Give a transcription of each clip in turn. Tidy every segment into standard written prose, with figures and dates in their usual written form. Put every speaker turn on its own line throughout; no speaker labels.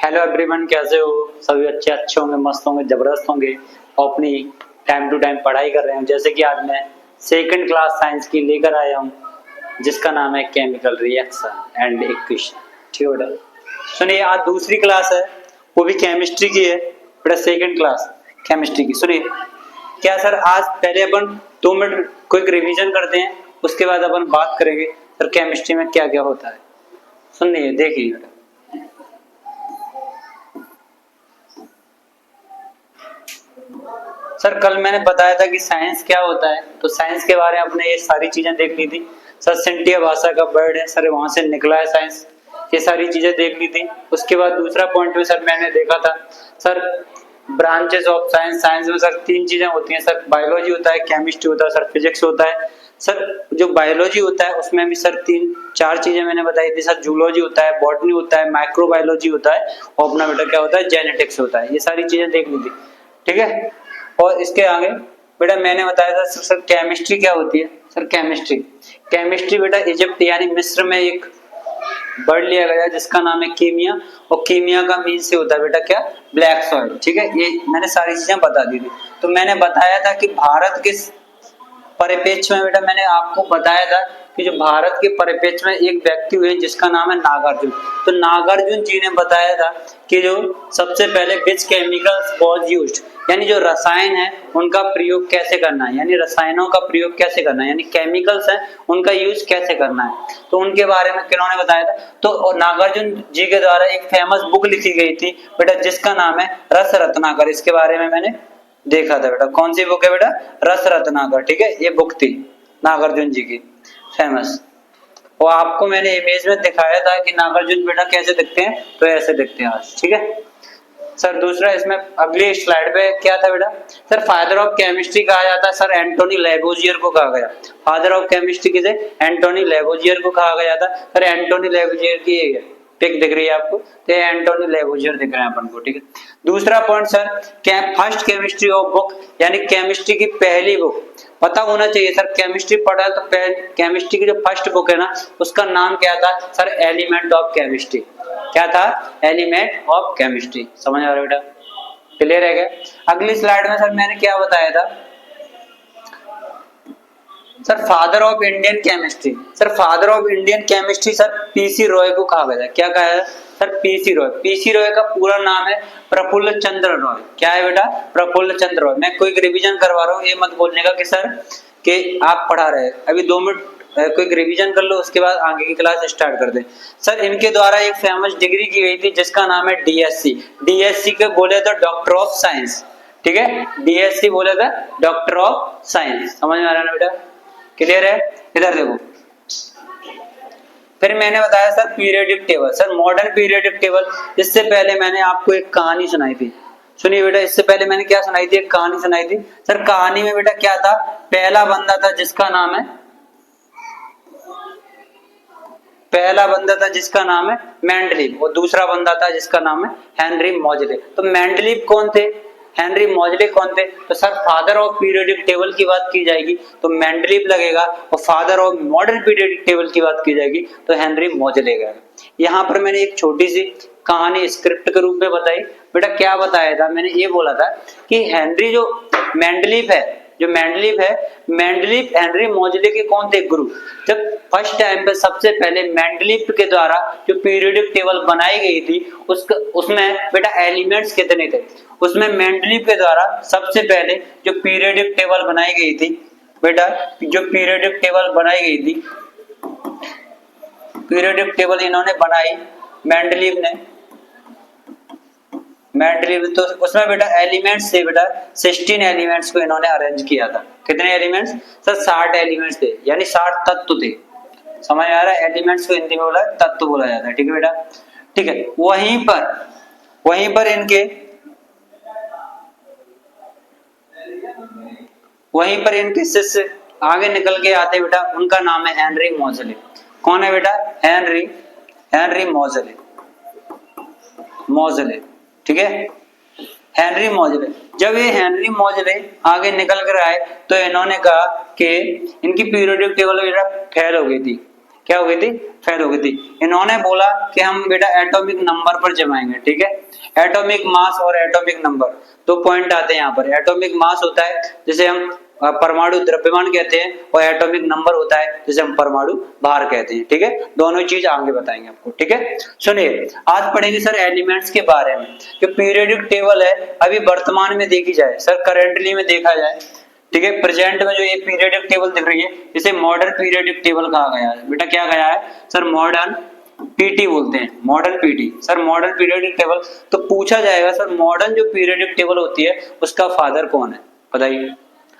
Hello everyone, कैसे हो? सभी अच्छे होंगे, मस्त होंगे, जबरदस्त होंगे और अपनी टाइम टू टाइम पढ़ाई कर रहे हैं। जैसे कि आज मैं सेकंड क्लास साइंस की लेकर आया हूँ, जिसका नाम है केमिकल रिएक्शन एंड इक्वेशन। ठीक है बेटा, सुनिए आज दूसरी क्लास है, वो भी केमिस्ट्री की है बेटा। सेकंड क्लास केमिस्ट्री की। सुनिए क्या सर, आज पहले अपन 2 मिनट क्विक रिवीजन करते हैं, उसके बाद अपन बात करेंगे सर केमिस्ट्री में क्या क्या होता है। सुनिए देखिए बेटा, सर कल मैंने बताया था कि साइंस क्या होता है, तो साइंस के बारे में आपने ये सारी चीजें देख ली थी। सर सिंटिया भाषा का वर्ड है सर, वहां से निकला है साइंस, ये सारी चीजें देख ली थी। उसके बाद दूसरा पॉइंट में सर मैंने देखा था sir branches of science. Science में सर 3 चीजें होती हैं सर, बायोलॉजी होता है, केमिस्ट्री होता है, सर फिजिक्स होता है। सर जो बायोलॉजी होता है उसमें भी सर 3-4 चीजें मैंने बताई थी सर। जूलॉजी होता है, बॉटनी होता है, माइक्रोबायोलॉजी होता है और अपना बेटा क्या होता है, जेनेटिक्स होता है। ये सारी चीजें देख ली थी, ठीक है। और इसके आगे बेटा मैंने बताया था सर केमिस्ट्री क्या होती है। सर केमिस्ट्री बेटा इजिप्ट यानी मिस्र में एक वर्ड लिया गया जिसका नाम है कीमिया, और कीमिया का मीन से होता है बेटा क्या, ब्लैक सॉइल। ठीक है, ये मैंने सारी चीजें बता दी थी। तो मैंने बताया था कि भारत के परिप्रेक्ष्य में बेटा मैंने आपको बताया था कि जो भारत के परिप्रेक्ष्य में एक व्यक्ति हुए जिसका नाम है नागार्जुन। तो नागार्जुन जी ने बताया था कि जो सबसे पहले विच केमिकल्स वाज यूज्ड, यानी जो रसायन है उनका प्रयोग कैसे करना है, यानी रसायनों का प्रयोग कैसे करना है, यानी केमिकल्स है उनका यूज कैसे करना है। तो उनके बारे में किन्होंने बताया था, तो नागार्जुन जी के द्वारा एक फेमस बुक लिखी गई थी बेटा जिसका नाम है रस रत्नाकर। इसके बारे में मैंने देखा था बेटा। कौन सी बुक है बेटा, रस रत्नाकर। ठीक है, ये बुक थी नागार्जुन जी की फेमस। और आपको मैंने इमेज में दिखाया था कि नागार्जुन बेटा कैसे दिखते हैं, तो ऐसे दिखते हैं आज। ठीक है सर, दूसरा इसमें अगली स्लाइड पे क्या था बेटा, सर फादर ऑफ केमिस्ट्री कहा जाता है सर एंटोनी लेवोजियर को कहा गया। फादर ऑफ केमिस्ट्री किसे, एंटोनी लेवोजियर को कहा गया था सर। एंटोनी लेवोजियर की पिक दिख रही है आपको, तो एंटोनी लेवोजियर दिख रहे हैं अपन को। ठीक है, दूसरा point sir first chemistry of book, यानी केमिस्ट्री की पहली बुक पता होना चाहिए सर। केमिस्ट्री पढ़ा तो केमिस्ट्री की जो फर्स्ट बुक है ना उसका नाम क्या था सर, एलिमेंट ऑफ केमिस्ट्री। क्या था, एलिमेंट ऑफ केमिस्ट्री। समझ आ रहा है बेटा, क्लियर है क्या? अगली स्लाइड में सर मैंने क्या बताया था sir, father of Indian chemistry. Sir father of Indian chemistry sir PC Roy को कहा गया। क्या कहा है sir, PC Roy. PC Roy का पूरा नाम है प्रफुल्ल चंद्र रॉय। क्या है बेटा, प्रफुल्ल चंद्र रॉय। मैं कोई रिवीजन करवा रहा हूँ, ये मत बोलने का कि सर कि आप पढ़ा रहे। अभी 2 मिनट कोई रिवीजन कर लो, उसके बाद आगे की क्लास स्टार्ट कर दे। सर इनके द्वारा एक फेमस डिग्री की गई थी जिसका नाम है डीएससी। डीएससी के बोले तो डॉक्टर ऑफ साइंस। ठीक है, डीएससी बोले तो डॉक्टर ऑफ साइंस। समझ में आ रहा है ना बेटा, क्लियर है? इधर देखो, फिर मैंने बताया sir periodic table. Sir modern periodic table, इससे पहले मैंने आपको एक कहानी सुनाई थी। सुनिए बेटा, इससे पहले मैंने क्या सुनाई थी, एक कहानी सुनाई थी सर। कहानी में बेटा क्या था, पहला बंदा था जिसका नाम है मेंडलीव, और दूसरा बंदा था जिसका नाम है हेनरी मोजले। तो मेंडलीव कौन थे, हेनरी मोजले कौन थे? तो sir father of periodic table की बात की जाएगी तो मेंडलीव लगेगा, और father of modern periodic table की बात की जाएगी तो हेनरी मोजले लगेगा। यहाँ पर मैंने एक छोटी सी कहानी स्क्रिप्ट के रूप में बताई बेटा। क्या बताया था मैंने, ये बोला था कि हेनरी जो मेंडलीव है, मेंडलीव हेनरी मोजले के कौन थे, गुरु। जब फर्स्ट टाइम पे सबसे पहले मेंडलीव के द्वारा जो पीरियोडिक टेबल बनाई गई थी उसमें बेटा एलिमेंट्स कितने थे, उसमें मेंडलीव के द्वारा सबसे पहले जो पीरियोडिक टेबल बनाई गई थी बेटा, जो पीरियोडिक टेबल बनाई गई थी, पीरियोडिक टेबल इन्होंने बनाई मेंडलीव तो उसमें बेटा एलिमेंट्स थे बेटा 16 एलिमेंट्स को इन्होंने अरेंज किया था। कितने एलिमेंट्स सर, 60 एलिमेंट्स थे, यानी 60 तत्व थे। समझ आ रहा है, एलिमेंट्स को हिंदी में बोला तत्व बोला जाता है। ठीक है बेटा, ठीक है। वहीं पर इनके शिष्य आगे निकल के आते बेटा, उनका नाम है हेनरी मोजले। कौन है बेटा, हेनरी मोजले। ठीक है, हेनरी मोजले। जब ये हेनरी मोजले आगे निकल कर आए तो इन्होंने कहा कि इनकी पीरियोडिक टेबल बेटा फेल हो गई थी। क्या हो गई थी, फेल हो गई थी। इन्होंने बोला कि हम बेटा एटॉमिक नंबर पर जमाएंगे, ठीक है, एटॉमिक मास और एटॉमिक नंबर, दो पॉइंट आते हैं यहाँ पर। एटॉमिक मास होता है जिसे हम परमाणु द्रव्यमान कहते हैं, और एटॉमिक नंबर होता है जिसे हम परमाणु भार कहते हैं, ठीक है, दोनों चीज आगे बताएंगे आपको, ठीक है। सुनिए, आज पढ़ेंगे सर एलिमेंट्स के बारे में। जो पीरियोडिक टेबल है अभी वर्तमान में देखी जाए सर, करेंटली में देखा जाए, ठीक है, प्रेजेंट में जो ये पीरियोडिक टेबल दिख रही है इसे मॉडर्न पीरियोडिक टेबल कहा गया है। बेटा क्या गया है सर, मॉडर्न पीटी बोलते हैं, modern PT sir, modern periodic table. तो पूछा जाएगा सर मॉडर्न जो पीरियोडिक टेबल होती है उसका फादर कौन है, बताइए।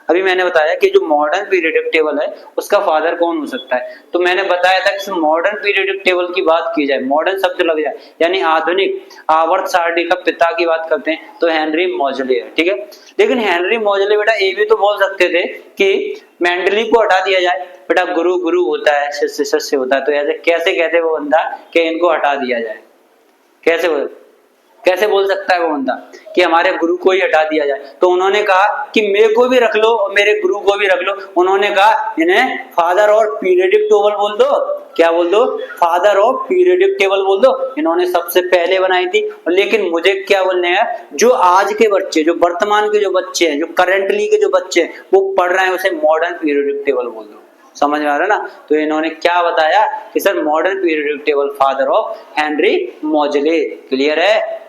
अभी मैंने बताया कि जो मॉडर्न पीरियोडिक टेबल है उसका फादर कौन हो सकता है, तो मैंने बताया था कि मॉडर्न पीरियोडिक टेबल की बात की जाए, मॉडर्न शब्द लग जाए यानी आधुनिक आवर्त सारणी का पिता की बात करते हैं तो हेनरी मोजले है, ठीक है। लेकिन हेनरी मोजले बेटा ये भी तो बोल सकते थे कि मेंडली को हटा दिया जाए, बेटा गुरु गुरु होता है, शिष्य शिष्य होता है, तो ऐसे कैसे कहते वो बंदा कि इनको हटा दिया जाए, कैसे बोल सकता है वो बंदा कि हमारे गुरु को ही हटा दिया जाए। तो उन्होंने कहा कि मेरे को भी रख लो और मेरे गुरु को भी रख लो। उन्होंने कहा इन्हें फादर ऑफ पीरियोडिक टेबल बोल दो, क्या बोल दो, फादर ऑफ पीरियोडिक टेबल बोल दो। इन्होंने सबसे पहले बनाई थी। लेकिन मुझे क्या बोलने हैं, जो आज के बच्चे, जो वर्तमान के जो बच्चे हैं, जो करेंटली के जो बच्चे हैं वो पढ़ रहे हैं उसे मॉडर्न पीरियोडिक टेबल बोल दो। समझ में आ रहा है ना। तो इन्होंने क्या बताया कि sir modern periodic table father of Henry मोजले। क्लियर है,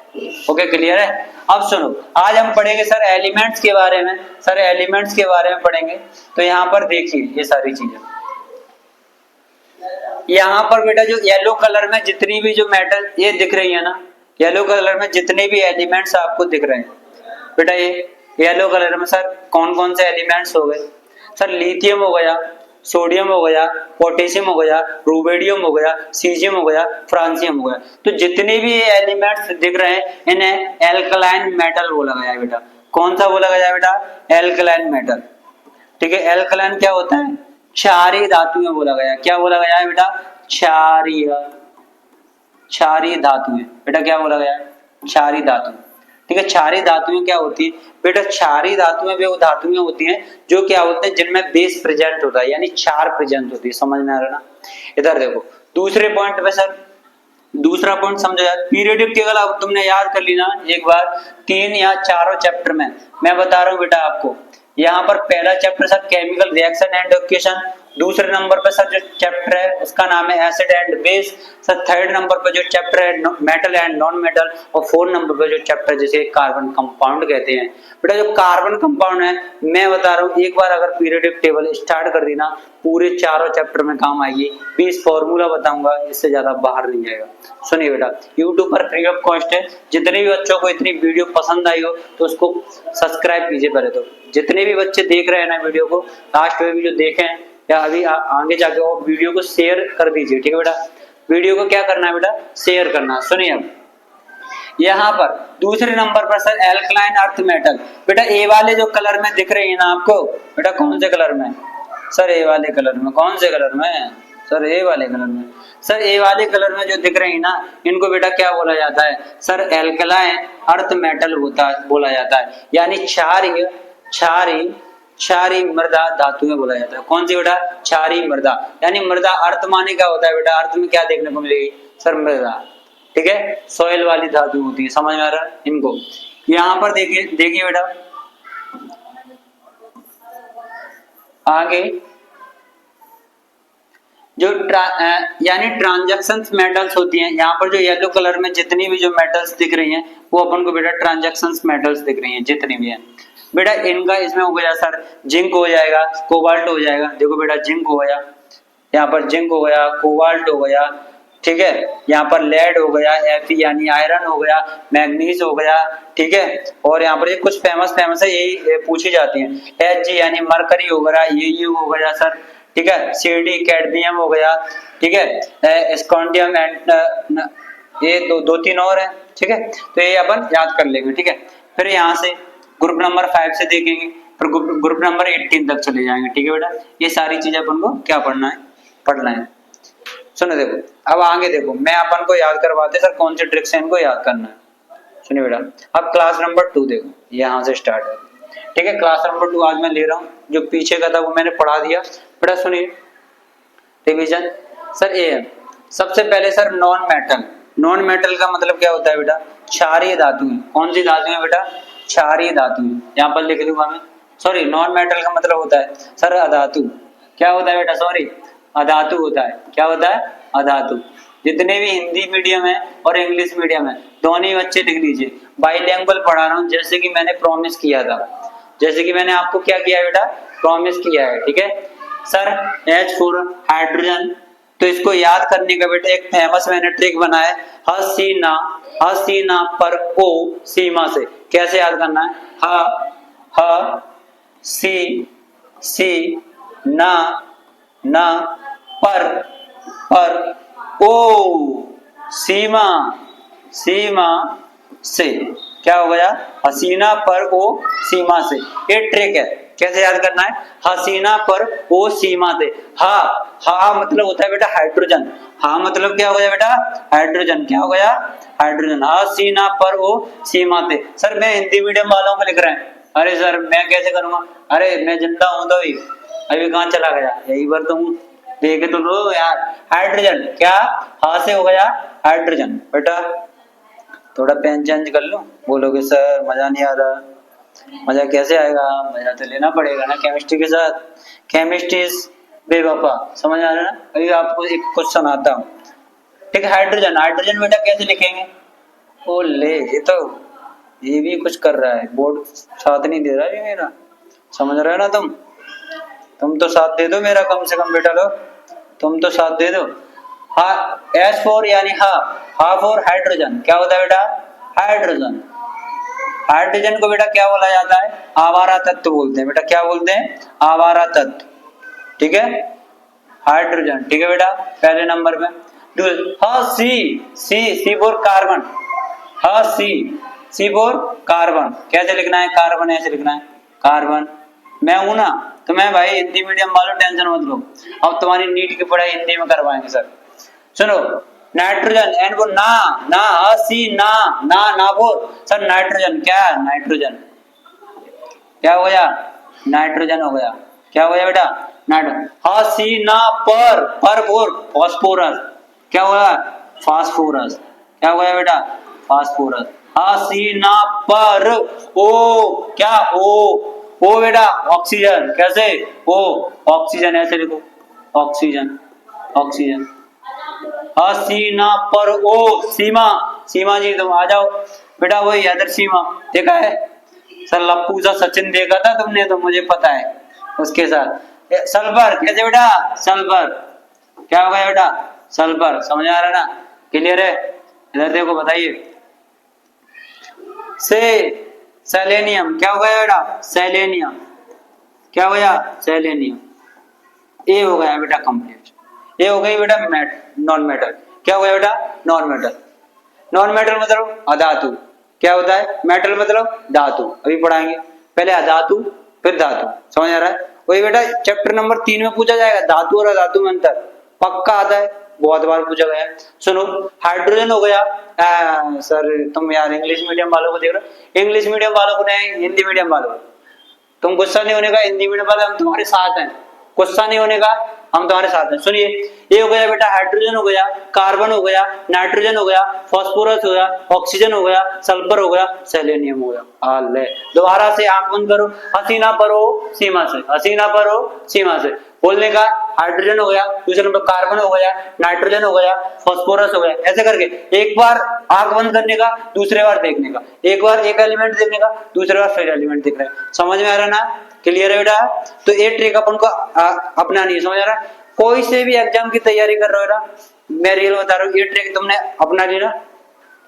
ओके क्लियर है। अब सुनो, आज हम पढ़ेंगे सर एलिमेंट्स के बारे में, सर एलिमेंट्स के बारे में पढ़ेंगे। तो यहाँ पर देखिए ये सारी चीजें, यहाँ पर बेटा जो येलो कलर में जितनी भी जो मेटल ये दिख रही है ना, येलो कलर में जितने भी एलिमेंट्स आपको दिख रहे हैं बेटा, ये येलो कलर में सर कौन कौन से एलिमेंट्स हो गए सर, लिथियम हो गया, सोडियम हो गया, पोटेशियम हो गया, रुबिडियम हो गया, सीजियम हो गया, फ्रांसियम हो गया। तो जितने भी ये एलिमेंट्स दिख रहे हैं इन्हें एल्कलाइन मेटल बोला गया है बेटा। कौन सा बोला गया है बेटा, एल्कलाइन मेटल, ठीक है। एल्कलाइन क्या होता है, क्षारीय धातुएं बोला गया। क्या बोला गया है बेटा, क्षारीय धातुएं, बेटा क्या बोला गया है, क्षारीय धातु, ठीक है। क्षारीय धातुएं क्या होती है बेटा, क्षारीय धातुएं वे धातुएं होती हैं जो क्या होते हैं जिनमें बेस प्रेजेंट होता है, यानी क्षार प्रेजेंट होती है। समझ में आ रहा ना। इधर देखो दूसरे पॉइंट पे सर, दूसरा पॉइंट समझो यार, पीरियोडिक टेबल अब तुमने याद कर ली ना एक बार, 3 या 4 चैप्टर में मैं बता रहा हूँ बेटा आपको। यहाँ पर पहला chapter sir chemical reaction and equation, दूसरे नंबर पर सर जो चैप्टर है उसका नाम है acid and base, sir third number पर जो चैप्टर है मेटल एंड नॉन मेटल, और फोर्थ नंबर पर जो चैप्टर जिसे कार्बन कंपाउंड कहते हैं। बेटा जो कार्बन कंपाउंड है मैं बता रहा हूँ, एक बार अगर पीरियोडिक टेबल स्टार्ट कर दी ना पूरे चारों चैप्टर में काम आएगी। 20 फॉर्मूला बताऊंगा, इससे ज्यादा बाहर नहीं जाएगा। सुनिए बेटा, यूट्यूब पर फ्री ऑफ कॉस्ट है, जितने भी बच्चों को इतनी वीडियो पसंद आई हो तो उसको सब्सक्राइब कीजिए पहले तो। जितने भी बच्चे देख रहे हैं ना वीडियो को, लास्ट में भी जो देखे हैं या अभी आगे जाके वो वीडियो को शेयर कर दीजिए, ठीक है बेटा। वीडियो को क्या करना है बेटा, शेयर करना। सुनिए अब यहाँ पर दूसरे नंबर पर सर एल्कलाइन अर्थ मेटल, बेटा ए वाले जो कलर में दिख रही है ना आपको, बेटा कौन से कलर में सर, ए वाले कलर में, कौन से कलर में सर, ए वाले कलर में सर, ए वाले कलर में जो दिख रही है ना इनको बेटा क्या बोला जाता है सर, एल्कलाइन अर्थ मेटल बोला जाता है, यानी क्षारीय मृदा धातुएं बोला जाता है। कौन सी बेटा, क्षारीय मृदा, यानी मृदा अर्थ माने क्या होता है बेटा, अर्थ में क्या देखने को मिलेगी सर, मृदा, ठीक है, सॉइल वाली धातु होती है। समझ में आ रहा है इनको। यहाँ पर देखिए बेटा आगे जो यानी ट्रांजैक्शन मेटल्स होती हैं, यहाँ पर जो येलो कलर में जितनी भी जो मेटल्स दिख रही हैं वो अपन को बेटा ट्रांजैक्शन मेटल्स दिख रही हैं जितनी भी हैं बेटा। इनका इसमें हो गया सर जिंक हो जाएगा, कोबाल्ट हो जाएगा, देखो बेटा जिंक हो गया, यहाँ पर जिंक हो गया, कोबाल्ट हो गया, ठीक है, यहाँ पर लेड हो गया, Fe यानी आयरन हो गया, मैग्नीज हो गया, ठीक है। और यहाँ पर ये कुछ फेमस है यही पूछी जाती है, Hg यानी मरकरी हो गया, Au हो गया सर, ठीक है, Cd कैडमियम हो गया, ठीक है, स्कॉन्डियम एंड ये दो तीन और है, ठीक है। तो ये अपन याद कर लेंगे, ठीक है। फिर यहाँ से ग्रुप नंबर 5 से देखेंगे, फिर ग्रुप नंबर 18 तक चले जाएंगे, ठीक है बेटा। ये सारी चीजें अपन को क्या पढ़ना है। सुनो देखो अब आगे देखो, मैं अपन को याद करवाते सर कौन सी ट्रिक्स है इनको याद करना है। सुनिए बेटा अब क्लास नंबर 2 देखो, यहाँ से स्टार्ट है, ठीक है। क्लास नंबर 2 आज मैं ले रहा हूँ, जो पीछे का था वो मैंने पढ़ा दिया बेटा। सुनिए रिवीजन, सर ए है। सबसे पहले sir non metal, non metal का मतलब क्या होता है बेटा, क्षारीय धातु है। कौन सी धातु है बेटा, क्षारीय धातु है। यहाँ पर लिख दूंगा मैं, सॉरी नॉन मेटल का मतलब होता है सर अधातु। क्या होता है बेटा, सॉरी अधातु होता है। क्या होता है, अधातु। जितने भी हिंदी मीडियम है और इंग्लिश मीडियम है दोनों ही बच्चे लिख लीजिए, बाइलिंगुअल पढ़ा रहा हूँ जैसे कि मैंने प्रॉमिस किया था, जैसे कि मैंने आपको क्या किया बेटा, प्रॉमिस किया है। ठीक है सर, H4 हाइड्रोजन, तो इसको याद करने का बेटा एक फेमस मैंने ट्रिक बनाया है, हसीना, हसीना पर ओ सीमा से। कैसे याद करना है, ह सी ना ना पर ओ सीमा, सीमा से। क्या हो गया, हसीना पर ओ सीमा से। ये ट्रिक है, कैसे याद करना है, हसीना पर ओ सीमा से। हा मतलब होता है बेटा हाइड्रोजन, हा मतलब क्या हो गया बेटा, हाइड्रोजन। क्या हो गया, हाइड्रोजन। हसीना पर ओ सीमा से। सर मैं हिंदी मीडियम वालों को लिख रहे हैं, अरे सर मैं कैसे करूंगा, अरे मैं जिंदा हूं तो अभी कहाँ चला गया, यही पर तो हूँ, देखे तो लो यार। हाइड्रोजन, क्या हा से हो गया हाइड्रोजन। बेटा थोड़ा पेन चेंज कर लो, बोलोगे सर मजा नहीं आ रहा, मजा कैसे आएगा, मजा तो लेना पड़ेगा ना केमिस्ट्री के साथ, केमिस्ट्री बेवफा, समझ आ रहा है ना। अभी आपको एक कुछ सुनाता हूँ, ठीक है। हाइड्रोजन, हाइड्रोजन बेटा कैसे लिखेंगे, ओ ले ये भी कुछ कर रहा है, बोर्ड साथ नहीं दे रहा है मेरा, समझ रहे हो ना तुम तो साथ दे दो मेरा कम से कम बेटा, लो तुम तो साथ दे दो। हा H4 यानी हा फॉर हाइड्रोजन। क्या होता है बेटा, हाइड्रोजन। हाइड्रोजन को बेटा क्या बोला जाता है, आवारा तत्व बोलते हैं बेटा। क्या बोलते हैं, आवारा तत्व। ठीक है, हाइड्रोजन। ठीक है बेटा, पहले नंबर पे C for carbon, C for carbon. कैसे लिखना है, कार्बन ऐसे लिखना है, कार्बन। मैं हूं ना, तो मैं भाई हिंदी मीडियम वालों टेंशन मत लो, अब तुम्हारी नीट की पढ़ाई हिंदी में करवाएंगे सर। सुनो, नाइट्रोजन, एन को ना सी ना बोल सर, नाइट्रोजन। क्या नाइट्रोजन, क्या हो गया, नाइट्रोजन हो गया। क्या हो गया बेटा, नाइट्रोजन। हसीना पर बोल फास्फोरस। क्या हुआ, फास्फोरस। क्या हो गया बेटा, फास्फोरस। हसीना पर ओ, क्या ओ बेटा ऑक्सीजन। कैसे, ओ ऑक्सीजन ऐसे लिखो, ऑक्सीजन, ऑक्सीजन। हसीना पर ओ सीमा, सीमा जी तुम आ जाओ बेटा, वही अदर सीमा देखा है सर, लप्पू सा सचिन देखा था तुमने तो मुझे पता है उसके साथ। सल्फर, कैसे बेटा, सल्फर। क्या हो गया बेटा, सल्फर। समझ आ रहा है ना, क्लियर है। इधर देखो बताइए, से सेलेनियम। क्या हो गया बेटा, सेलेनियम। क्या हो गया, सेलेनियम। ए हो गया बेटा कंप्लीट, ये हो गई बेटा नॉन मेटल। क्या हो गया बेटा, नॉन मेटल। नॉन मेटल मतलब अधातु। क्या होता है, मेटल मतलब धातु, अभी पढ़ाएंगे। पहले अधातु फिर धातु, समझ आ रहा है। वही बेटा चैप्टर नंबर 3 में पूछा जाएगा, धातु और अधातु में अंतर पक्का आता है, बहुत बार पूछा गया है। सुनो, हाइड्रोजन हो गया। सर तुम यार इंग्लिश मीडियम वालों को देख रहे हो, इंग्लिश मीडियम वालों को नहीं, हिंदी मीडियम वालों को। तुम गुस्सा नहीं होने का, हिंदी मीडियम वाले हम तुम्हारे साथ हैं, गुस्सा नहीं होने का, हम तुम्हारे साथ हैं। सुनिए, ये हो गया बेटा हाइड्रोजन हो गया, कार्बन हो गया, नाइट्रोजन हो गया, फास्फोरस हो गया, ऑक्सीजन हो गया, सल्फर हो गया, सेलेनियम हो गया। ले दोबारा से आंख बंद करो, हसीना पर हो सीमा से, हसीना पर हो सीमा से बोलने का। हाइड्रोजन हो गया, दूसरे नंबर कार्बन हो गया, नाइट्रोजन हो गया, फास्फोरस हो गया, ऐसे करके एक बार आंख बंद करने का, दूसरे बार देखने का, एक बार एक एलिमेंट देखने का, दूसरे बार फिर एलिमेंट देख रहे हैं। समझ में आ रहा ना, क्लियर है बेटा। तो ये ट्रिक अपन को अपना नहीं, समझ आ रहा। कोई से भी एग्जाम की तैयारी कर रहे हो ना, मैं रियल बता रहा हूँ, ये ट्रिक तुमने अपना ली ना,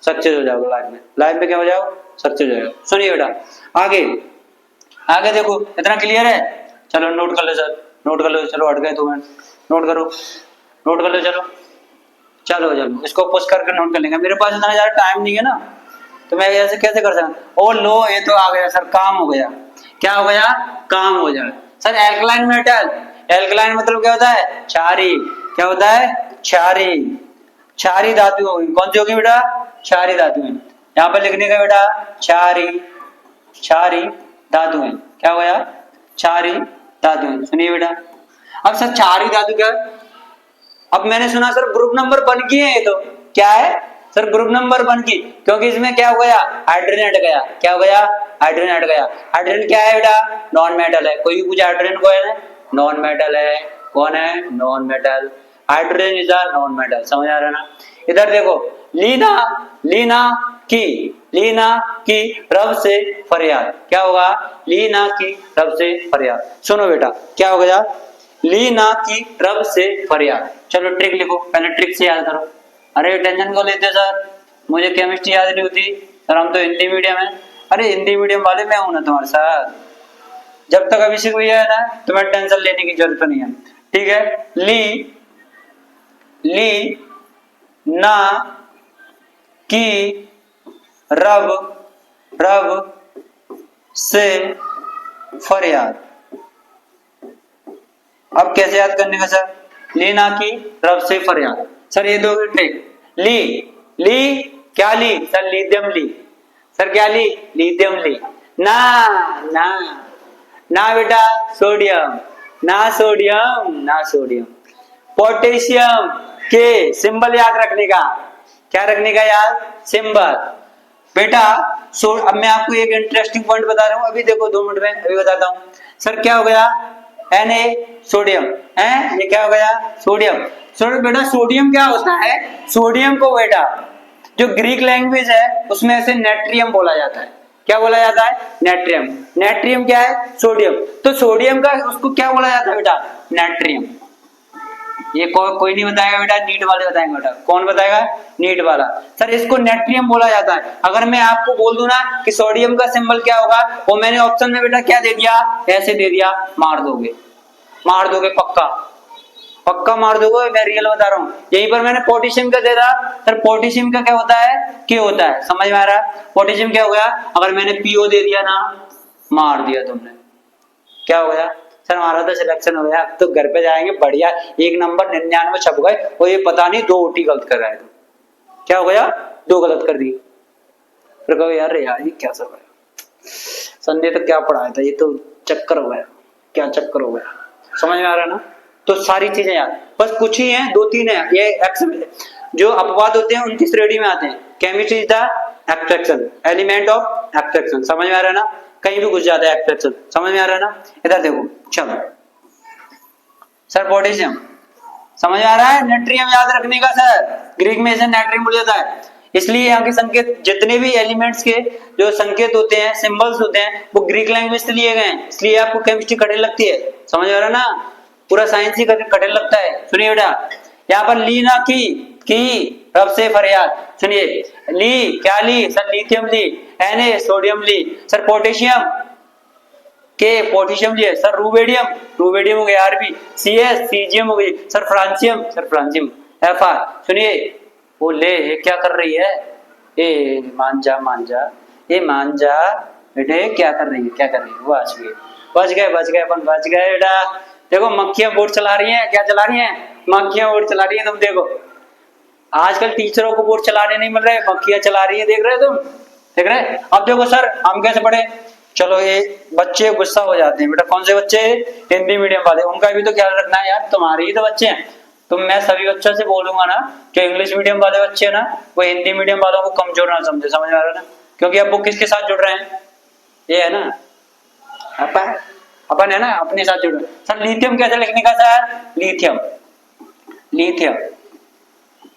सक्सेस हो जाओगे लाइफ में। लाइफ में क्या हो जाओ, सक्सेस हो जाएगा। सुनिए बेटा, आगे आगे देखो, इतना क्लियर है। चलो नोट कर लो सर, नोट कर लो, चलो हट गए 2 मिनट, नोट करो, नोट कर लो। चलो चलो चलो इसको पुश करके नोट कर लेंगे, मेरे पास इतना ज्यादा टाइम नहीं है ना, तो मैं ऐसे कैसे कर सकता। ओ लो, ये तो आ गया सर, काम हो गया। क्या हो गया, काम हो जाए सर। एल्कलाइन मेटल, एल्कलाइन मतलब क्या होता है, क्षारी। क्या होता है, क्षारी। क्षारी धातु होगी, कौन सी होगी बेटा, क्षारी धातु है। यहाँ पर लिखने का बेटा क्षारी, क्षारी धातु है। क्या हो गया, क्षारी धातु है। सुनिए बेटा, अब सर क्षारी धातु क्या है, अब मैंने सुना सर ग्रुप नंबर 1 की है, ये तो क्या है सर, ग्रुप नंबर 1 की, क्योंकि इसमें क्या हो गया, हाइड्रोजन हट गया, क्या हो गया, हाइड्रोजन हट गया। हाइड्रोजन क्या है बेटा, नॉन मेटल है। कोई भी पूछे हाइड्रोजन कौन है, नॉन मेटल है। कौन है, non metal. Hydrogen is a non metal, समझ आ रहा है ना। इधर देखो, लीना, लीना की, लीना की रब से फरियाद, क्या होगा, लीना की रब से फरियाद। सुनो बेटा क्या हो गया, लीना की रब से फरियाद। चलो ट्रिक लिखो, पहले ट्रिक से याद करो। अरे टेंशन को लेते सर, मुझे केमिस्ट्री याद नहीं होती सर, हम तो हिंदी मीडियम है। अरे हिंदी मीडियम वाले मैं हूं ना तुम्हारे साथ, जब तक अभिषेक भैया है ना तुम्हें टेंशन लेने की जरूरत नहीं है, ठीक है। ली, ली ना की रब, रब से फरियाद। अब कैसे याद करने का सर, लीना की रब से फरियाद। सर ये दो ट्रिक, ली, ली क्या ली सर, लिथियम ली। सर क्या ली, लिथियम ली। ना, ना, ना बेटा सोडियम, ना सोडियम, ना सोडियम। पोटेशियम के सिंबल याद रखने का, क्या रखने का यार, सिंबल। बेटा अब मैं आपको एक इंटरेस्टिंग पॉइंट बता रहा हूं, अभी देखो 2 मिनट में अभी बताता हूं। सर क्या हो गया, Na सोडियम है, ये क्या हो गया, सोडियम। सोडियम बेटा, सोडियम क्या होता है, सोडियम को बेटा जो ग्रीक लैंग्वेज है उसमें से नेट्रियम बोला जाता है। क्या बोला जाता है, नेट्रियम। नेट्रियम क्या है, सोडियम। तो सोडियम का उसको क्या बोला जाता है बेटा, नेट्रियम। ये कोई नहीं बताएगा बेटा, नीट वाले बताएंगे बेटा। कौन बताएगा, नीट वाला। सर इसको नेट्रियम बोला जाता है। अगर मैं आपको बोल दूं ना कि सोडियम का सिंबल क्या होगा, वो मैंने ऑप्शन में बेटा क्या दे दिया, ऐसे दे दिया, मार दोगे, मार दोगे पक्का, पक्का मार दोगे, मैं रियल बता रहा हूँ। यहीं पर मैंने पोटेशियम का दे रहा, सर पोटेशियम का क्या होता है, के होता है, समझ में आ रहा है। पोटेशियम क्या हो गया, अगर मैंने पीओ दे दिया ना, मार दिया तुमने, क्या हो गया सर, हमारा तो सिलेक्शन हो गया। अब तो घर पे जाएंगे बढ़िया, 1 नंबर 99 छप गए, और ये पता नहीं 2 ओटी गलत कर रहा है। तो क्या हो गया, 2 गलत कर दी। फिर कहो यार ये क्या सब है, संडे तो क्या पढ़ाया था, ये तो चक्कर हो गया, क्या चक्कर हो गया, समझ में आ रहा है ना। तो सारी चीजें यार बस कुछ ही हैं, 2-3 है ये जो अपवाद होते हैं उनकी श्रेणी में आते हैं। Chemistry is the abstraction, element of abstraction, समझ में आ रहा है ना, कहीं भी घुस जाता है एब्स्ट्रैक्शन, समझ में आ रहा है ना। इधर देखो, चलो सर पोटेशियम समझ में आ रहा है, नेट्रियम याद रखने का सर, ग्रीक में से नेट्रियम बोल जाता है। इसलिए यहाँ के संकेत, जितने भी एलिमेंट्स के जो संकेत होते हैं, सिंबल्स होते हैं, वो ग्रीक लैंग्वेज से लिए गए हैं, इसलिए आपको केमिस्ट्री कठिन लगती है, समझ में आ रहा है ना, पूरा साइंस ही कठिन लगता है। सुनिए बेटा, यहाँ पर ली ना की रब से फरियाद, सुनिए, ली क्या ली सर, लिथियम ली। Na सोडियम ली। सर पोटेशियम के, पोटेशियम लिए। सर रूबेडियम, रूबेडियम हो गया, Rb। Cs सीजियम हो गई। Sir francium, sir francium. Fr सुनिए, वो ले ये क्या कर रही है, ए मान जा, मान जा, ये मान जा बेटे, क्या कर रही है, क्या कर रही है, बच गए, बच गए, बच गए, अपन बच गए बेटा। देखो मक्खियां बोर्ड चला रही हैं, क्या चला रही हैं, मक्खियां बोर्ड चला रही हैं। तुम देखो आजकल टीचरों को बोर्ड चलाने नहीं मिल रहे, मक्खियां चला रही है, देख रहे हो तुम, देख रहे। अब देखो सर हम कैसे पढ़े, चलो ये बच्चे गुस्सा हो जाते हैं बेटा, कौन से बच्चे, हिंदी मीडियम वाले, उनका भी तो ख्याल रखना है यार, तुम्हारे ही तो बच्चे हैं। तो मैं सभी बच्चों से बोलूंगा ना, जो इंग्लिश मीडियम वाले बच्चे हैं ना, वो हिंदी मीडियम वालों को कमजोर ना समझे, समझ में आ रहा है ना, क्योंकि अब वो किसके साथ जुड़ रहे हैं, ये है ना, अपन है ना, अपने साथ जुड़ रहे हैं। सर लिथियम कैसे लिखने का sir, lithium, lithium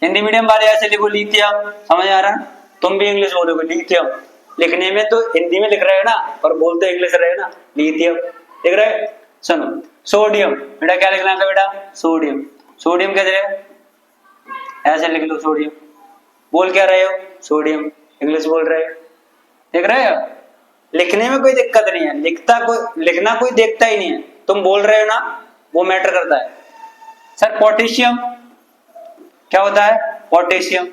Hindi medium वाले ऐसे लिखो, लिथियम, समझ आ रहा है। तुम भी इंग्लिश बोलोगे लिथियम, लिखने में तो हिंदी में लिख रहे हो ना, पर बोलते इंग्लिश रहे ना, लिथियम, लिख रहे। सुनो सोडियम, बेटा क्या लिखना है बेटा, सोडियम, सोडियम कैसे ऐसे लिख लो, सोडियम, बोल क्या रहे हो, सोडियम, इंग्लिश बोल रहे हो, देख रहे हो, लिखने में कोई दिक्कत नहीं है, लिखना कोई देखता ही नहीं है, तुम बोल रहे हो ना, वो मैटर करता है। सर पोटेशियम क्या होता है, पोटेशियम,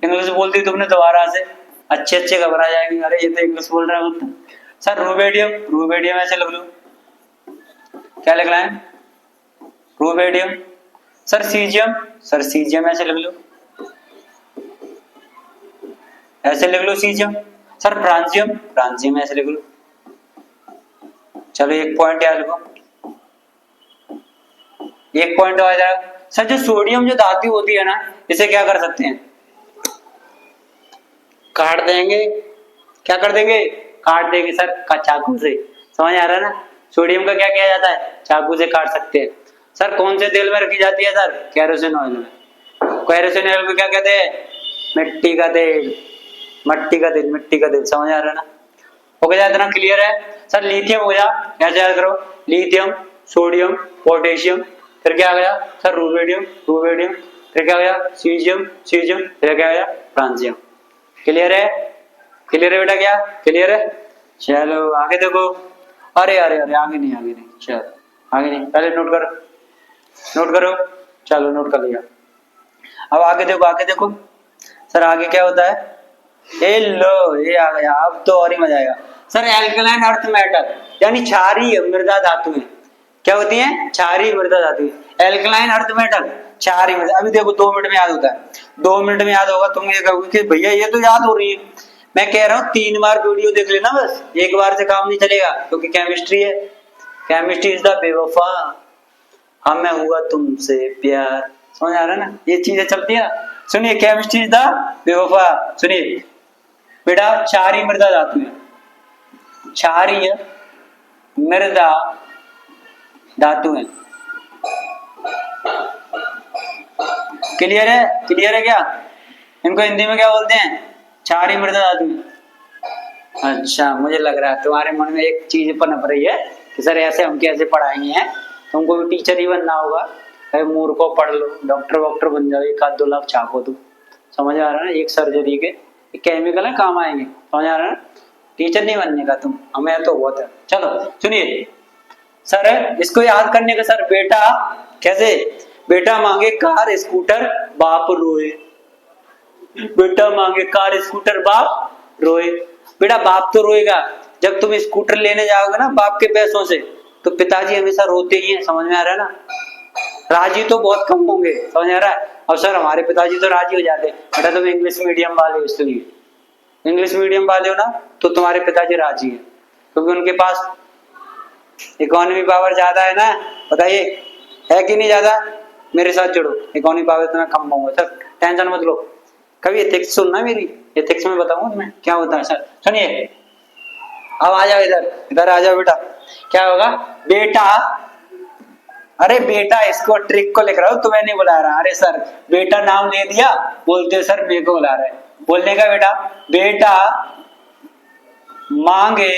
इंग्लिश बोल दी तुमने दोबारा से, अच्छे अच्छे घबरा जाएंगे, अरे ये तो इंग्लिश बोल रहा है। सर रूबेडियम, रूबेडियम ऐसे लिख लो, क्या लिखना है, रूबेडियम। सर सीजियम, सर सीजियम ऐसे लिख लो, ऐसे लिख लो सीजियम। सर फ्रांसियम, फ्रांसियम ऐसे लिख लो। चलो एक पॉइंट याद रखो, एक पॉइंट आ जाएगा। सर जो सोडियम जो धातु होती है ना, इसे क्या कर सकते हैं, काट देंगे। क्या कर देंगे, काट देंगे सर चाकू से। समझ आ रहा है ना, सोडियम का क्या किया जाता है, चाकू से काट सकते हैं। सर कौन से तेल में रखी जाती है सर, केरोसिन ऑयल में। केरोसिन ऑयल को क्या कहते हैं, मिट्टी का तेल, मट्टी का तेल, मिट्टी का तेल। समझ आ रहा है ना, हो गया, इतना क्लियर है। सर लिथियम हो गया, कैसे याद करो, लिथियम, सोडियम, पोटेशियम, फिर क्या आ गया सर, रूबेडियम, रूबेडियम, फिर क्या आ गया, सीजियम, सीजियम, फिर क्या आ गया, फ्रांसियम। क्लियर है, क्लियर है बेटा, क्या क्लियर है। चलो आगे देखो, अरे अरे अरे आगे नहीं, आगे नहीं, चलो आगे नहीं, पहले नोट करो, नोट करो, चलो नोट कर लिया। अब आगे देखो, आगे देखो सर, आगे क्या होता है, ए लो ये आ गया, अब तो और ही मजा आएगा। सर एल्कलाइन अर्थ मेटल यानी क्षारीय मृदा धातुएं क्या होती हैं, क्षारीय मृदा धातुएं। एल्कलाइन अर्थ मेटल क्षारीय मृदा, अभी देखो 2 मिनट में याद होता है, 2 मिनट में याद होगा। तुम ये कहोगे कि भैया ये तो याद हो रही है, मैं कह रहा हूँ 3 बार वीडियो देख लेना, बस एक बार से काम नहीं चलेगा, क्योंकि केमिस्ट्री है। केमिस्ट्री इज द बेवफा, हमें हुआ तुमसे प्यार। समझ आ रहा है ना, ये चीजें चलती है ना। सुनिए, केमिस्ट्री इज द बेवफा, सुनिए बेटा, क्षारीय मृदा धातु है, क्षारीय मृदा धातु है। क्लियर है, क्लियर है क्या, इनको हिंदी में क्या बोलते हैं, क्षारीय मृदा धातु है। अच्छा, मुझे लग रहा है तुम्हारे मन में एक चीज पनप रही है कि सर ऐसे हम कैसे पढ़ाएंगे हैं, तुमको भी टीचर ही बनना होगा। अरे मूर्खों, पढ़ लो, डॉक्टर वॉक्टर बन जाओ, 1-2 लाख छापो तुम। समझ आ रहा है ना, एक सर्जरी के केमिकल है, काम आएंगे। समझ आ रहा है ना, टीचर नहीं बनने का तुम, हमें तो बहुत है। चलो सुनिए सर, इसको याद करने का सर, बेटा कैसे, बेटा मांगे कार स्कूटर बाप रोए, बेटा मांगे कार स्कूटर बाप रोए। बेटा बाप तो रोएगा, जब तुम स्कूटर लेने जाओगे ना बाप के पैसों से, तो पिताजी हमेशा रोते ही हैं। समझ में आ रहा है ना, राजी तो बहुत कम होंगे। समझ आ रहा है, अब सर हमारे पिताजी तो राजी हो जाते, बेटा तुम इंग्लिश मीडियम वाले हो, इसलिए इंग्लिश मीडियम वाले हो ना, तो तुम्हारे पिताजी राजी है, क्योंकि उनके पास इकोनॉमी पावर ज्यादा है ना। बताइए है कि नहीं ज्यादा, मेरे साथ जुड़ो, इकोनॉमी पावर तुम्हें कम होगा सर, टेंशन मत लो। कभी एथिक्स सुनना मेरी, एथिक्स में बताऊंगा तुम्हें क्या होता है। सर सुनिए, अब आ जाओ इधर, इधर आ जाओ बेटा। क्या होगा बेटा, अरे बेटा इसको ट्रिक को लिख रहा हूं, तुम्हें नहीं बुला रहा। अरे सर बेटा नाम ले दिया, बोलते सर मेरे को बुला रहा है, बोलने का बेटा, बेटा मांगे,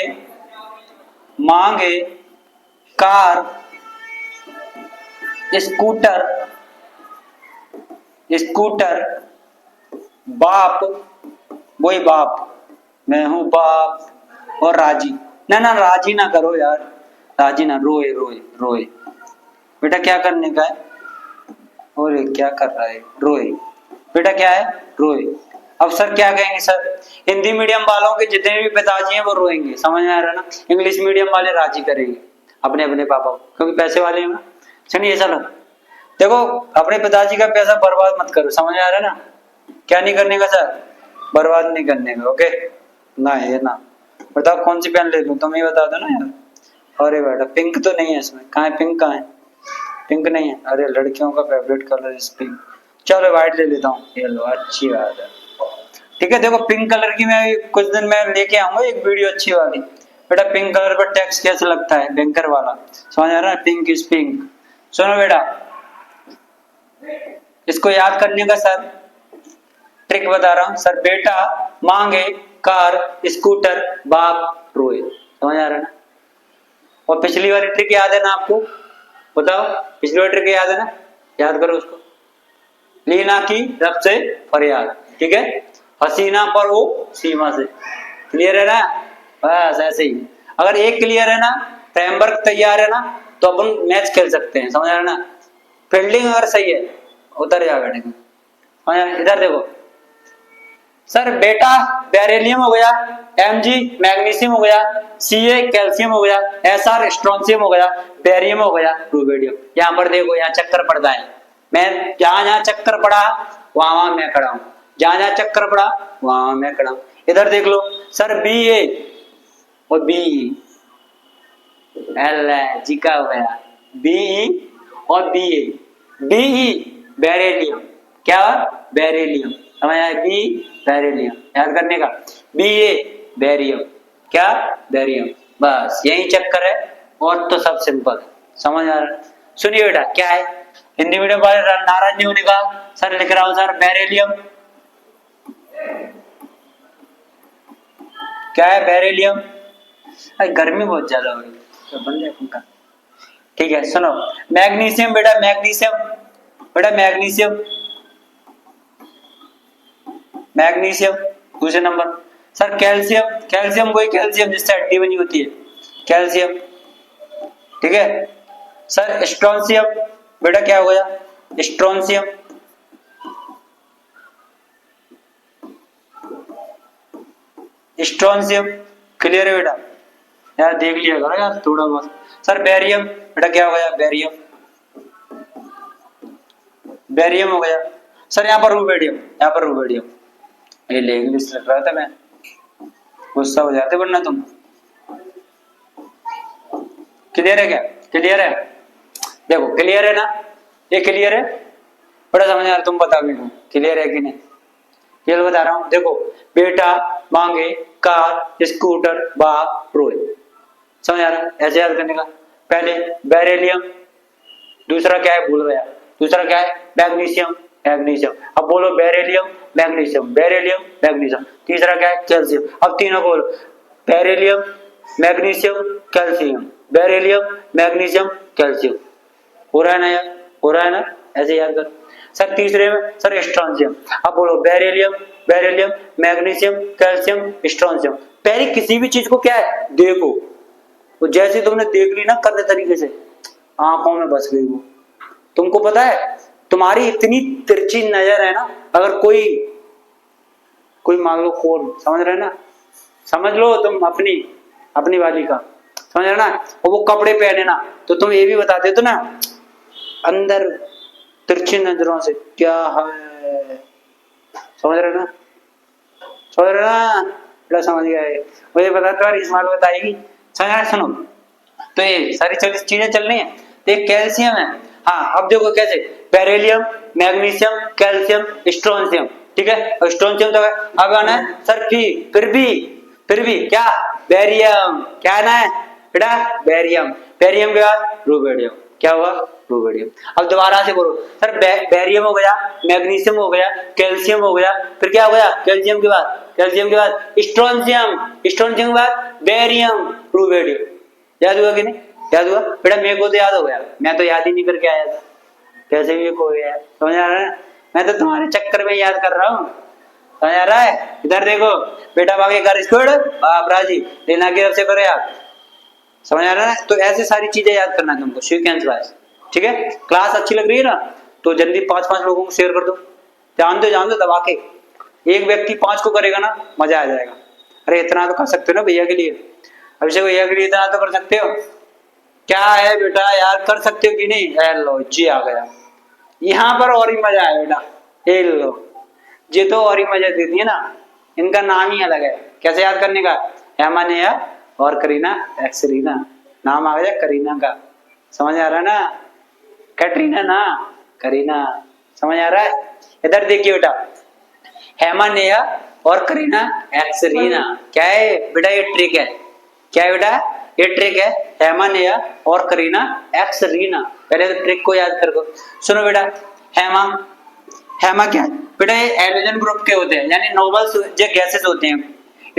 मांगे कार स्कूटर, स्कूटर बाप, वही बाप, मैं हूं बाप, और राजी ना, ना राजी ना करो यार, राजी ना, रोए रोए रोए। बेटा क्या करने का है, और क्या कर रहा है, रोए। बेटा क्या है, रोए। अब सर क्या कहेंगे सर, हिंदी मीडियम वालों के जितने भी पिताजी हैं वो रोएंगे। समझ में आ रहा है ना, इंग्लिश मीडियम वाले राजी करेंगे अपने अपने पापा को, क्योंकि पैसे वाले हैं ना। सुनिए चलो देखो, अपने पिताजी का पैसा बर्बाद मत करो। समझ में आ रहा है ना, क्या नहीं करने का सर, बर्बाद नहीं करने का। ओके ना, ये ना बताओ कौन सी पेन ले लूं, तुम ही बता दो ना यार। अरे बेटा पिंक तो नहीं है इसमें, कहाँ है पिंक, कहाँ है पिंक, नहीं है। अरे लड़कियों का फेवरेट कलर इस पिंक, चलो व्हाइट ले लेता हूँ, ये लो, अच्छी बात है। ठीक है, देखो पिंक कलर की मैं कुछ दिन में लेके आऊंगा एक वीडियो अच्छी वाली। बेटा पिंक कलर पर टेक्स्ट कैसे लगता है, बैंकर वाला। समझ आ रहा है, पिंक इज पिंक। सुनो बेटा, इसको याद करने का सर ट्रिक बता रहा हूं सर। बेटा मांगे कार स्कूटर बाप रोए। समझ आ रहा है ना, और पिछली वाली ट्रिक याद है ना आपको, बताओ पिछली वाली ट्रिक याद है ना, याद करो उसको। लीना की रब से फरियाद, ठीक है, हसीना पर वो सीमा से। क्लियर है ना, बस ऐसे ही। अगर एक क्लियर है ना, फ्रेमवर्क तैयार है ना, तो अपन मैच खेल सकते हैं। समझ आ रहा है ना, फील्डिंग अगर सही है उतर जा बैठेंगे। इधर देखो सर, बेटा बेरिलियम हो गया, Mg मैग्नीशियम हो गया, Ca कैल्शियम हो गया, Sr स्ट्रोंशियम हो गया, बेरियम हो गया, रूबेडियम। यहाँ पर देखो, यहाँ चक्कर पड़ता है, मैं जहां जहां चक्कर पड़ा वहां वहां मैं खड़ा हूं, जहां जहां चक्कर पड़ा वहां मैं खड़ा हूं। इधर देख लो सर, Ba और Be, जी का हो गया Be और Ba, बीई बेरिलियम, क्या बेरिलियम, समझ आया, बी बेरिलियम, याद करने का, बी ए बेरियम, क्या बेरियम, बस यही चक्कर है, और तो सब सिंपल है, समझ आ रहा है। सुनिए बेटा क्या है, हिंदी मीडियम वाले नाराज नहीं होने का, सर लिख रहा हूं सर बेरिलियम, क्या है बेरिलियम, गर्मी बहुत ज्यादा हो रही है तो बंद है पंखा, ठीक है। सुनो मैग्नीशियम बेटा, मैग्नीशियम बेटा, मैग्नीशियम, मैग्नीशियम दूसरे नंबर। सर कैल्शियम, कैल्शियम वही कैल्शियम जिससे हड्डी बनी होती है, कैल्शियम, ठीक है। सर स्ट्रोंशियम बेटा, क्या हो गया, स्ट्रोंशियम, स्ट्रोंशियम, क्लियर है बेटा, यार देख लिया करो यार थोड़ा बहुत। सर बैरियम बेटा, क्या हो गया, बैरियम, बैरियम हो गया। सर यहाँ पर रुबेडियम, यहाँ पर रुबेडियम, ये ले इंग्लिश लिख रहा था मैं, गुस्सा हो जाते वरना तुम। क्लियर है क्या, क्लियर है, देखो क्लियर है ना, ये क्लियर है, बड़ा समझ यार, तुम बताओ मेरे को क्लियर है कि नहीं, ये बता रहा हूँ। देखो बेटा मांगे कार स्कूटर बाप रोए, समझ आ रहा है, ऐसे याद करने का। पहले बेरिलियम, दूसरा क्या है भूल गया, दूसरा क्या है मैग्नीशियम, मैग्नीशियम, अब बोलो बेरिलियम मैग्नीशियम, बेरिलियम मैग्नीशियम, तीसरा क्या है कैल्शियम, अब तीनों बोलो beryllium magnesium calcium, beryllium magnesium calcium, हो रहा है ना यार, हो रहा है ना, ऐसे याद कर। सर तीसरे में सर स्ट्रोंशियम, अब बोलो beryllium, beryllium magnesium calcium strontium. पहले किसी भी चीज को क्या है देखो, तो जैसे तुमने देख ली ना करने तरीके से, आंखों में बस गई वो। तुमको पता है तुम्हारी इतनी तिरछी नजर है ना, अगर कोई कोई मान लो कौन, समझ रहे ना, समझ लो तुम अपनी अपनी वाली का, समझ रहे ना, और वो कपड़े पहने ना तो तुम ये भी बताते तो ना अंदर तिरछी नजरों से क्या है, समझ रहे ना, समझ रहे ना बेटा, समझ गया है, मुझे पता था इस्माइल बताएगी, समझ रहे। सुनो तो ये सारी चीजें चल रही है, तो ये कैल्शियम है। हाँ अब देखो कैसे, बेरिलियम मैग्नीशियम कैल्शियम स्ट्रोंशियम, ठीक है, और स्ट्रोंशियम तो है, अब आना है सर की, फिर भी क्या बेरियम, क्या आना है बेटा बेरियम, बेरियम के बाद रुबेडियम, क्या हुआ रुबेडियम। अब दोबारा से बोलो सर बेरियम हो गया, मैग्नीशियम हो गया, कैल्शियम हो गया, फिर क्या हो गया कैल्शियम के बाद, कैल्शियम के बाद स्ट्रोंशियम, स्ट्रोंशियम के बाद बेरियम रुबेडियम, याद हुआ कि नहीं, याद हुआ बेटा, मेरे को तो याद हो गया, मैं तो याद ही नहीं करके आया था, कैसे भी खो गया, समझ आ रहा है, मैं तो तुम्हारे चक्कर में याद कर रहा हूँ, समझ आ रहा है। इधर देखो बेटा भागे घर स्कूल आप राजी लेना की तरफ से करे आप, समझ आ रहा है। तो ऐसे सारी चीजें याद करना है तुमको सीक्वेंस वाइज, ठीक है। क्लास अच्छी लग रही है ना, तो जल्दी 5-5 लोगों को शेयर कर दो, जान दो दबा के, एक व्यक्ति 5 को करेगा ना मजा आ जाएगा। अरे इतना तो कर सकते हो ना भैया के लिए, अभिषेक भैया के लिए इतना तो कर सकते हो, क्या है बेटा यार, कर सकते हो कि नहीं, लो जी आ गया, यहाँ पर और ही मजा आया बेटा, ये लो, ये तो और ही मजा देती है ना, इनका नाम ही अलग है, कैसे याद करने का, हेमा नेहा और करीना एक्सरीना, नाम आ गया करीना का, समझ आ रहा है ना, कैटरीना ना करीना, समझ आ रहा है। इधर देखिए बेटा, हेमा नेहा और करीना एक्सरीना, क्या है बेटा ये ट्रिक है, क्या है बेटा ये ट्रिक है, हेमा नेहा और करीना एक्सरीना, पहले तो ट्रिक को याद करो। सुनो बेटा हेमा, हेमा क्या बेटा, ये हाइड्रोजन ग्रुप के होते हैं, यानी नोबल जो गैसेस होते हैं,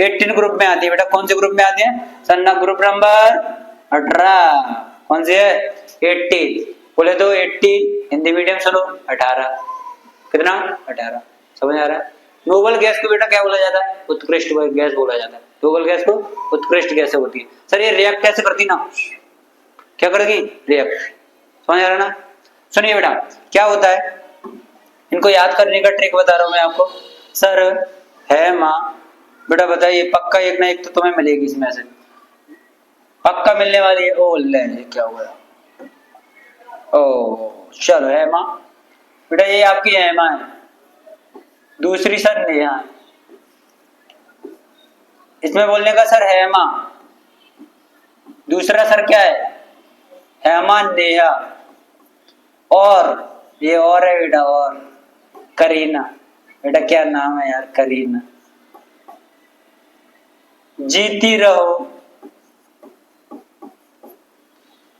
18 ग्रुप में आती है बेटा, कौन से ग्रुप में आते हैं सन्ना, ग्रुप नंबर 18, कौन से है 18, बोले तो 18, हिंदी मीडियम सुनो 18, कितना 18, समझ आ रहा है। नोबल गैस को बेटा क्या बोला जाता है, उत्कृष्ट गैस बोला जाता है, नोबल गैस को उत्कृष्ट गैस होती है। सर ये रिएक्ट कैसे करती ना, क्या करेगी रिएक्ट, समझ आ रहा ना। सुनिए बेटा क्या होता है, इनको याद करने का ट्रिक बता रहा हूं मैं आपको। सर है माँ, बेटा बताइए पक्का एक ना एक तो तुम्हें मिलेगी इसमें से, पक्का मिलने वाली है। ओ ले क्या हुआ, ओ चलो है माँ बेटा, ये आपकी है माँ है, दूसरी सर नेहा, इसमें बोलने का सर है माँ, दूसरा सर क्या है हेमा नेहा, और ये और है बेटा, और करीना। बेटा क्या नाम है यार, करीना। जीती रहो,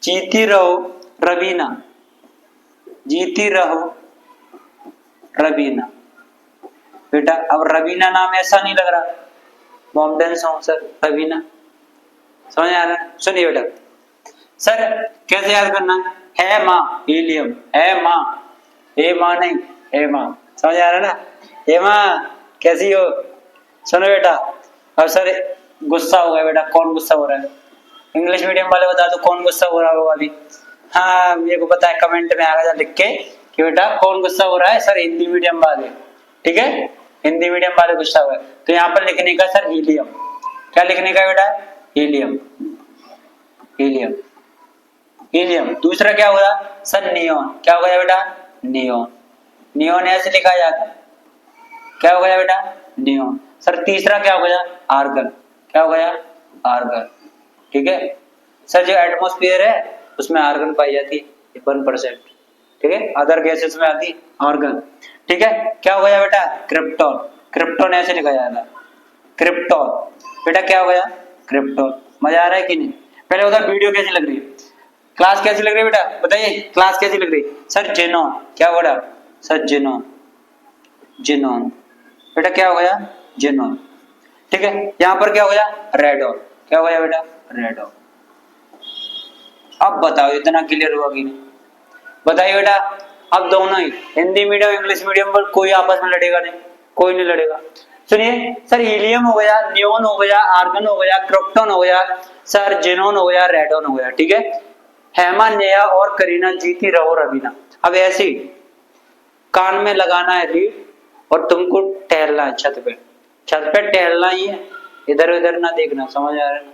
जीती रहो रवीना, जीती रहो रवीना। बेटा अब रवीना नाम ऐसा नहीं लग रहा, मॉमडन सॉन्ग सर, रवीना। समझ आ रहा है? सुनिए बेटा, सर कैसे याद करना है, माँ हीलियम, है माँ, हे माँ नहीं, हे माँ। समझ आ रहा है ना, हे माँ कैसी हो। सुनो बेटा, अब सर गुस्सा हो गया बेटा, कौन गुस्सा हो रहा है? इंग्लिश मीडियम वाले बता दो कौन गुस्सा हो रहा होगा अभी। हाँ मेरे को पता है, कमेंट में आएगा लिख के कि बेटा कौन गुस्सा हो रहा है। सर हिंदी मीडियम वाले, ठीक है, हिंदी मीडियम वाले गुस्सा हुआ है। तो यहाँ पर लिखने का सर हीलियम, क्या लिखने का बेटा, हीलियम, हीलियम, हीलियम। दूसरा क्या होगा सर, नियोन। क्या हो गया बेटा, नियोन, नियोन ऐसे लिखा जाता है। क्या हो गया बेटा, नियोन। सर तीसरा क्या हो गया, आर्गन। क्या हो गया, आर्गन। ठीक है सर, जो एटमॉस्फेयर है उसमें आर्गन पाई जाती है 1%। ठीक है, अदर गैसेस में आती आर्गन। ठीक है, क्या हो गया बेटा, क्रिप्टॉन। क्रिप्टॉन ऐसे लिखा जाता है, क्रिप्टॉन। बेटा क्या हो गया, क्रिप्टॉन। मजा आ रहा है कि नहीं? पहले बता वीडियो कैसी लग रही है, क्लास कैसी लग रही है बेटा, बताइए क्लास कैसी लग रही है। Sir xenon. क्या हो गया सर, जेनोन, जेनोन। बेटा क्या हो गया, जेनोन। ठीक है, यहाँ पर क्या हो गया, रेडॉन। क्या हो गया बेटा, रेडॉन। अब बताओ इतना क्लियर हुआ कि नहीं, बताइए बेटा। अब दोनों ही हिंदी मीडियम इंग्लिश मीडियम पर कोई आपस में लड़ेगा नहीं, कोई नहीं लड़ेगा। सुनिए सर, हीलियम हो गया, नियोन हो गया, आर्गन हो गया, क्रिप्टॉन हो गया, सर जेनोन हो गया, रेडॉन हो गया। ठीक है, हेमा, नेहा और करीना जीती रहो रवीना। अब ऐसे ही कान में लगाना है लीड और तुमको टहलना है छत पे, छत पे टहलना ही है, इधर उधर ना देखना। समझ आ रहा है ना,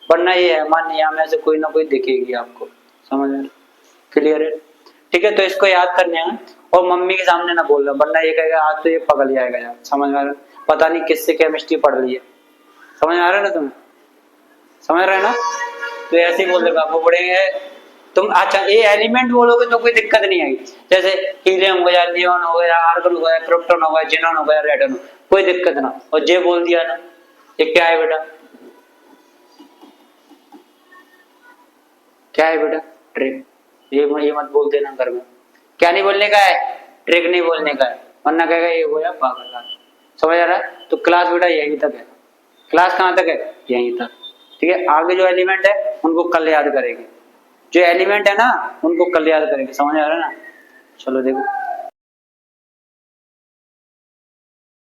वरना ये हेमा नेहा में से कोई ना कोई दिखेगी आपको। समझ आ रहा है, क्लियर है? ठीक है, तो इसको याद करने हैं और मम्मी के सामने ना बोलना, वरना ये कहेगा आज तो ये पगल जाएगा यार। समझ आ रहा है, पता नहीं किससे केमिस्ट्री पढ़ ली है। समझ आ रहा है ना तुम्हें, समझ रहे हैं ना? तो ऐसे ही बोल देगा, वो पढ़ेंगे तुम। अच्छा ये एलिमेंट बोलोगे तो कोई दिक्कत नहीं आएगी, जैसे हीलियम हो गया, नियोन हो गया, आर्गन हो गया, क्रिप्टॉन हो गया, जेनॉन हो गया, रेडॉन, कोई दिक्कत ना। और जे बोल दिया ना, ये क्या है बेटा, क्या है बेटा, ट्रिक। ये मत बोल देना घर में, क्या नहीं बोलने का है, ट्रिक नहीं बोलने का है, वरना कहेगा ये होया पागल। समझ आ रहा है? तो क्लास बेटा यहीं तक है, क्लास कहाँ तक है, यहीं तक। ठीक है, आगे जो एलिमेंट है उनको कल याद करेंगे, जो एलिमेंट है ना उनको कल याद करेंगे। समझ आ रहा है ना? चलो देखो